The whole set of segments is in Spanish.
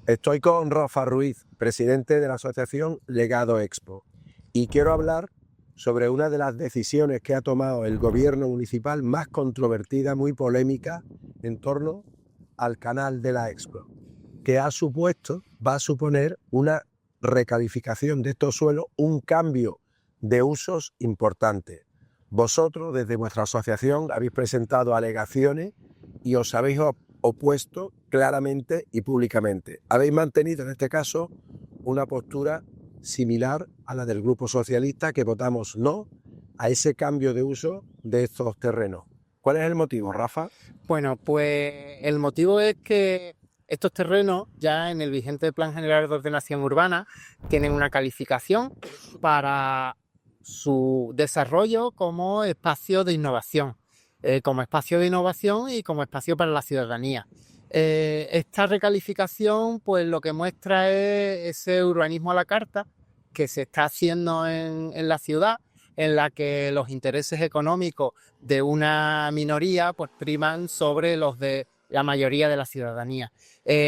Estoy con Rafa Ruiz, presidente de la asociación Legado Expo, y quiero hablar sobre una de las decisiones que ha tomado el gobierno municipal más controvertida, muy polémica, en torno al canal de la Expo, que va a suponer una recalificación de estos suelos, un cambio de usos importante. Vosotros, desde vuestra asociación, habéis presentado alegaciones y os habéis opuesto claramente y públicamente. Habéis mantenido, en este caso, una postura similar a la del Grupo Socialista, que votamos no a ese cambio de uso de estos terrenos. ¿Cuál es el motivo, Rafa? Bueno, pues el motivo es que estos terrenos, ya en el vigente Plan General de Ordenación Urbana, tienen una calificación para su desarrollo como espacio de innovación, y como espacio para la ciudadanía. Esta recalificación, pues lo que muestra es ese urbanismo a la carta que se está haciendo en la ciudad, en la que los intereses económicos de una minoría pues priman sobre los de la mayoría de la ciudadanía.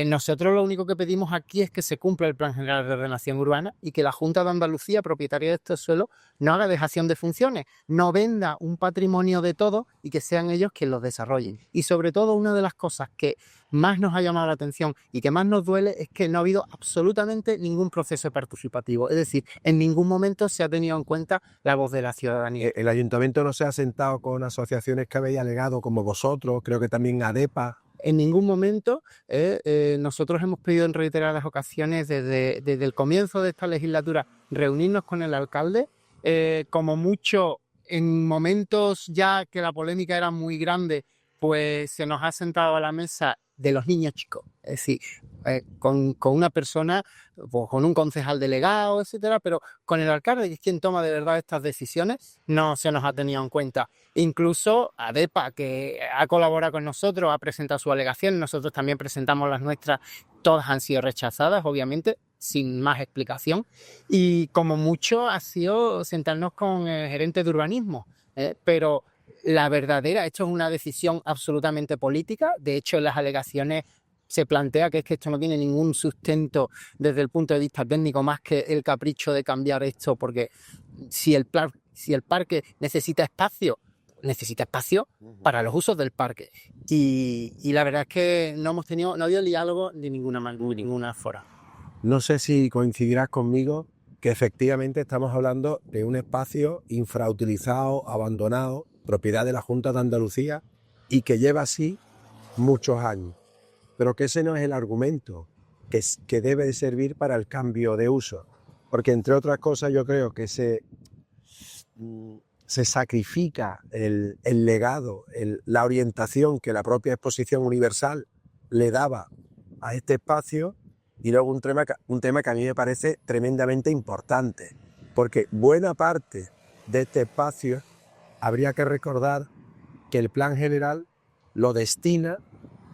Nosotros lo único que pedimos aquí es que se cumpla el Plan General de Ordenación Urbana y que la Junta de Andalucía, propietaria de estos suelos, no haga dejación de funciones, no venda un patrimonio de todos y que sean ellos quienes los desarrollen. Y sobre todo, una de las cosas que más nos ha llamado la atención y que más nos duele es que no ha habido absolutamente ningún proceso participativo. Es decir, en ningún momento se ha tenido en cuenta la voz de la ciudadanía. El ayuntamiento no se ha sentado con asociaciones que habéis alegado, como vosotros, creo que también ADEPA. En ningún momento nosotros hemos pedido en reiteradas ocasiones desde el comienzo de esta legislatura reunirnos con el alcalde, como mucho en momentos ya que la polémica era muy grande, pues se nos ha sentado a la mesa de los niños chicos, es decir, con una persona, pues, con un concejal delegado, etcétera, pero con el alcalde, que es quien toma de verdad estas decisiones, no se nos ha tenido en cuenta. Incluso ADEPA, que ha colaborado con nosotros, ha presentado su alegación, nosotros también presentamos las nuestras, todas han sido rechazadas, obviamente, sin más explicación, y como mucho ha sido sentarnos con el gerente de urbanismo, pero la verdadera, esto es una decisión absolutamente política. De hecho, en las alegaciones se plantea que es que esto no tiene ningún sustento desde el punto de vista técnico, más que el capricho de cambiar esto, porque si el parque necesita espacio para los usos del parque. Y la verdad es que no ha habido diálogo de ninguna forma. No sé si coincidirás conmigo que efectivamente estamos hablando de un espacio infrautilizado, abandonado, propiedad de la Junta de Andalucía, y que lleva así muchos años. Pero que ese no es el argumento que debe de servir para el cambio de uso. Porque, entre otras cosas, yo creo que se sacrifica el legado, la orientación que la propia Exposición Universal le daba a este espacio, y luego un tema que a mí me parece tremendamente importante, porque buena parte de este espacio habría que recordar que el Plan General lo destina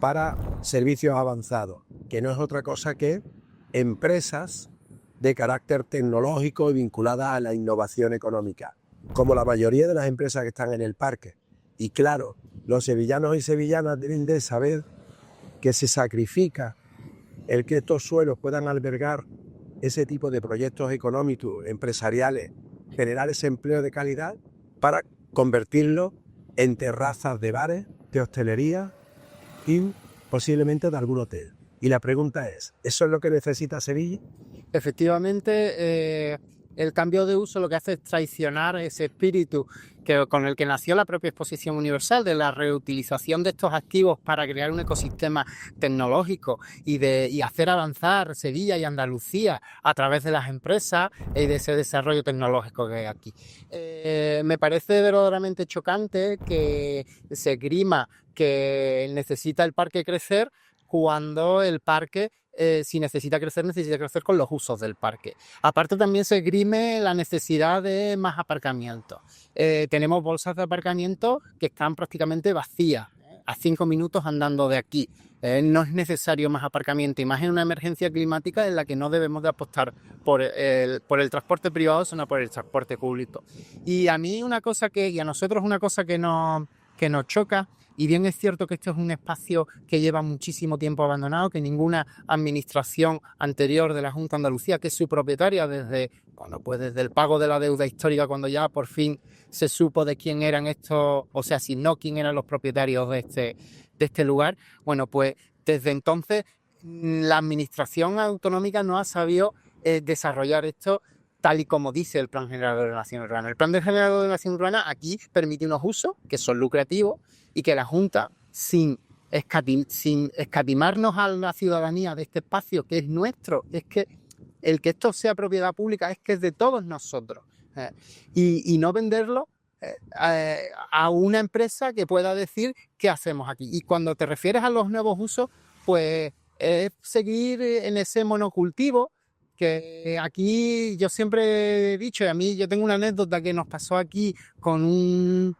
para servicios avanzados, que no es otra cosa que empresas de carácter tecnológico y vinculadas a la innovación económica, como la mayoría de las empresas que están en el parque. Y claro, los sevillanos y sevillanas deben de saber que se sacrifica el que estos suelos puedan albergar ese tipo de proyectos económicos, empresariales, generar ese empleo de calidad para convertirlo en terrazas de bares, de hostelería y posiblemente de algún hotel. Y la pregunta es, ¿eso es lo que necesita Sevilla? Efectivamente, el cambio de uso lo que hace es traicionar ese espíritu con el que nació la propia Exposición Universal, de la reutilización de estos activos para crear un ecosistema tecnológico y hacer avanzar Sevilla y Andalucía a través de las empresas y de ese desarrollo tecnológico que hay aquí. Me parece verdaderamente chocante que se grima que necesita el parque crecer cuando el parque, si necesita crecer con los usos del parque. Aparte, también se esgrime la necesidad de más aparcamientos. Tenemos bolsas de aparcamiento que están prácticamente vacías, a 5 minutos andando de aquí. No es necesario más aparcamiento, y más en una emergencia climática en la que no debemos de apostar por el transporte privado, sino por el transporte público. Y a mí y a nosotros una cosa que nos choca Y bien es cierto que este es un espacio que lleva muchísimo tiempo abandonado, que ninguna administración anterior de la Junta de Andalucía, que es su propietaria desde el pago de la deuda histórica, cuando ya por fin se supo de quién eran estos, o se asignó quién eran los propietarios de este lugar, bueno, pues desde entonces la administración autonómica no ha sabido desarrollar esto tal y como dice el Plan General de Ordenación Urbana. El Plan General de Ordenación Urbana aquí permite unos usos que son lucrativos y que la Junta, sin escatimarnos a la ciudadanía de este espacio que es nuestro, es que el que esto sea propiedad pública es que es de todos nosotros, y no venderlo a una empresa que pueda decir qué hacemos aquí. Y cuando te refieres a los nuevos usos, pues es seguir en ese monocultivo que aquí yo siempre he dicho, y a mí yo tengo una anécdota que nos pasó aquí con un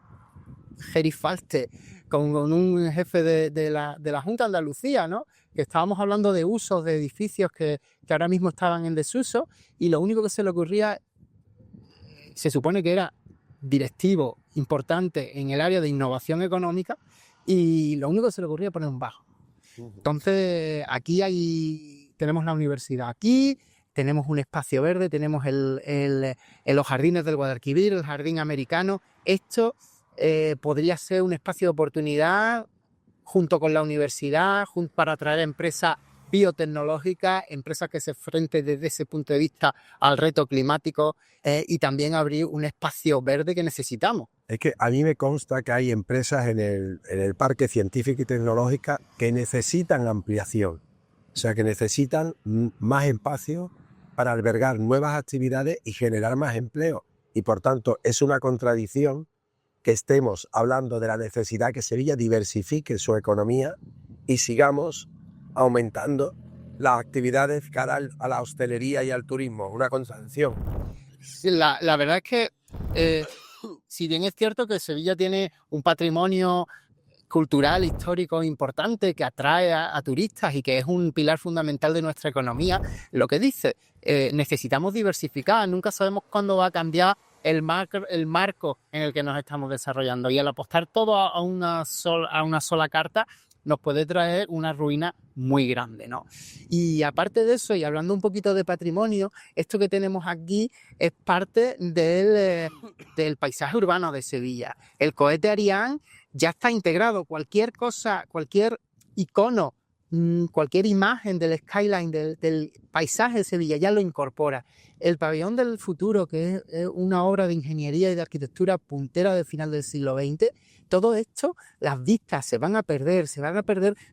gerifalte, con un jefe de la Junta de Andalucía, ¿no? Que estábamos hablando de usos de edificios que ahora mismo estaban en desuso, y lo único que se le ocurría, se supone que era directivo importante en el área de innovación económica, y lo único que se le ocurría era poner un bajo. Entonces aquí tenemos la universidad aquí, tenemos un espacio verde, tenemos los jardines del Guadalquivir, el jardín americano. Esto podría ser un espacio de oportunidad junto con la universidad, para atraer empresas biotecnológicas, empresas que se enfrenten desde ese punto de vista al reto climático, y también abrir un espacio verde que necesitamos. Es que a mí me consta que hay empresas en el Parque Científico y Tecnológico que necesitan ampliación, o sea, que necesitan más espacio para albergar nuevas actividades y generar más empleo. Y por tanto es una contradicción que estemos hablando de la necesidad que Sevilla diversifique su economía y sigamos aumentando las actividades cara a la hostelería y al turismo. Una contradicción. La verdad es que si bien es cierto que Sevilla tiene un patrimonio cultural, histórico importante que atrae a turistas y que es un pilar fundamental de nuestra economía, lo que dice, necesitamos diversificar, nunca sabemos cuándo va a cambiar el marco en el que nos estamos desarrollando, y al apostar todo a una sola carta nos puede traer una ruina muy grande, ¿no? Y aparte de eso, y hablando un poquito de patrimonio, esto que tenemos aquí es parte del paisaje urbano de Sevilla. El cohete Ariane ya está integrado. Cualquier cosa, cualquier icono, cualquier imagen del skyline, del paisaje de Sevilla ya lo incorpora. El pabellón del futuro, que es una obra de ingeniería y de arquitectura puntera del final del siglo XX, todo esto, las vistas se van a perder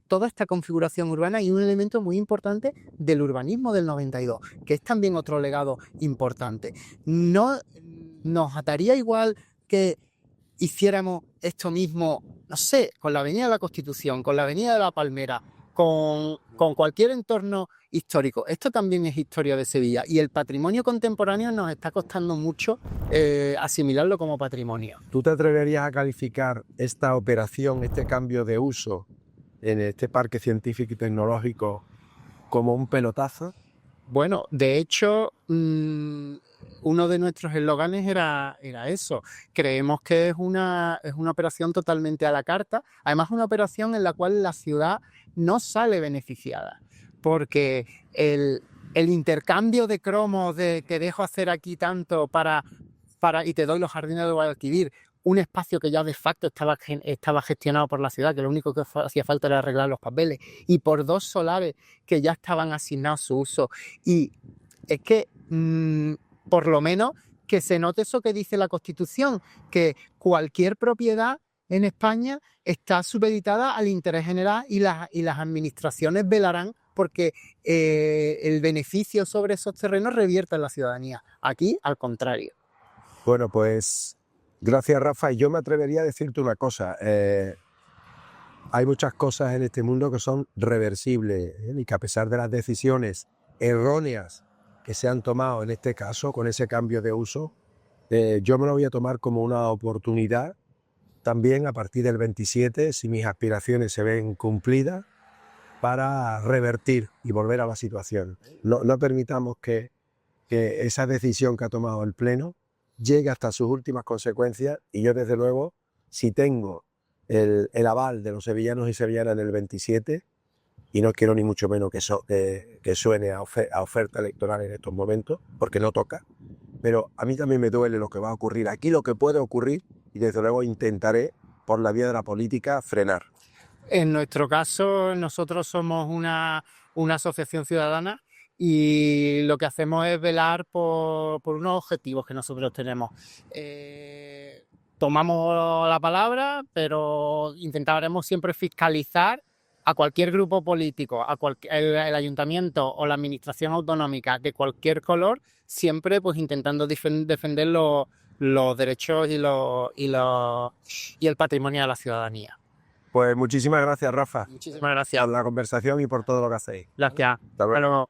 toda esta configuración urbana, y un elemento muy importante del urbanismo del 92, que es también otro legado importante. No nos ataría igual que hiciéramos esto mismo, no sé, con la Avenida de la Constitución, con la Avenida de la Palmera, con cualquier entorno histórico. Esto también es historia de Sevilla, y el patrimonio contemporáneo nos está costando mucho asimilarlo como patrimonio. ¿Tú te atreverías a calificar esta operación, este cambio de uso en este Parque Científico y Tecnológico como un pelotazo? Bueno, de hecho, uno de nuestros eslóganes era eso. Creemos que es una operación totalmente a la carta, además una operación en la cual la ciudad no sale beneficiada, porque el intercambio de cromos de que dejo hacer aquí tanto y te doy los jardines de Guadalquivir, un espacio que ya de facto estaba gestionado por la ciudad, que lo único que hacía falta era arreglar los papeles, y por 2 solares que ya estaban asignados su uso. Y es que, por lo menos, que se note eso que dice la Constitución, que cualquier propiedad en España está supeditada al interés general, y las administraciones velarán porque el beneficio sobre esos terrenos revierta en la ciudadanía. Aquí, al contrario. Bueno, pues gracias, Rafa. Y yo me atrevería a decirte una cosa. Hay muchas cosas en este mundo que son reversibles, y que a pesar de las decisiones erróneas que se han tomado en este caso con ese cambio de uso, yo me lo voy a tomar como una oportunidad también a partir del 27, si mis aspiraciones se ven cumplidas, para revertir y volver a la situación. No permitamos que esa decisión que ha tomado el Pleno llegue hasta sus últimas consecuencias, y yo desde luego, si tengo el aval de los sevillanos y sevillanas en el 27, y no quiero ni mucho menos que suene a oferta electoral en estos momentos, porque no toca, pero a mí también me duele lo que va a ocurrir aquí, lo que puede ocurrir, y desde luego intentaré, por la vía de la política, frenar. En nuestro caso, nosotros somos una asociación ciudadana y lo que hacemos es velar por unos objetivos que nosotros tenemos. Tomamos la palabra, pero intentaremos siempre fiscalizar a cualquier grupo político, el ayuntamiento o la administración autonómica de cualquier color, siempre pues intentando defender los derechos y el patrimonio de la ciudadanía. Pues muchísimas gracias, Rafa, Muchísimas gracias. por la conversación y por todo lo que hacéis. Gracias. Hasta luego. Hasta luego.